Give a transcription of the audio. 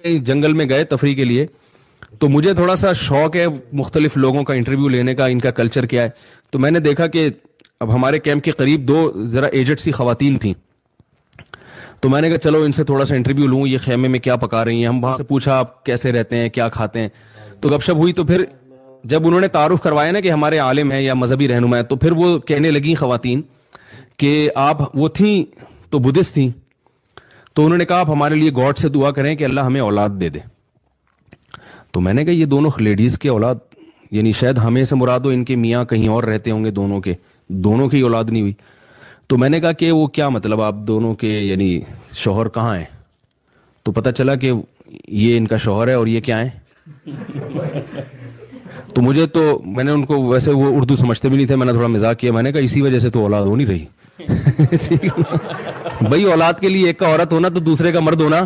کہیں جنگل میں گئے تفریح کے لیے, تو مجھے تھوڑا سا شوق ہے مختلف لوگوں کا انٹرویو لینے کا, ان کا کلچر کیا ہے. تو میں نے دیکھا کہ اب ہمارے کیمپ کے قریب 2 ذرا ایجڈ سی خواتین تھیں, تو میں نے کہا چلو ان سے تھوڑا سا انٹرویو لوں, یہ خیمے میں کیا پکا رہی ہیں. ہم وہاں سے پوچھا آپ کیسے رہتے ہیں, کیا کھاتے ہیں, تو گپ شپ ہوئی. تو پھر جب انہوں نے تعارف کروایا نا کہ ہمارے عالم ہیں یا مذہبی رہنما ہیں, تو پھر وہ کہنے لگیں خواتین کہ آپ وہ تھیں تو بدھسٹ تھیں, تو انہوں نے کہا آپ ہمارے لیے گاڈ سے دعا کریں کہ اللہ ہمیں اولاد دے دے. تو میں نے کہا یہ دونوں لیڈیز کے اولاد, یعنی شاید ہمیں سے مراد ہو, ان کے میاں کہیں اور رہتے ہوں گے, دونوں کی اولاد نہیں ہوئی. تو میں نے کہا کہ وہ کیا مطلب آپ دونوں کے یعنی شوہر کہاں ہیں؟ تو پتہ چلا کہ یہ ان کا شوہر ہے اور یہ کیا ہیں. تو میں نے ان کو, ویسے وہ اردو سمجھتے بھی نہیں تھے, میں نے تھوڑا مزاق کیا, میں نے کہا اسی وجہ سے تو اولاد ہو نہیں رہی. بھائی اولاد کے لیے ایک کا عورت ہونا تو دوسرے کا مرد ہونا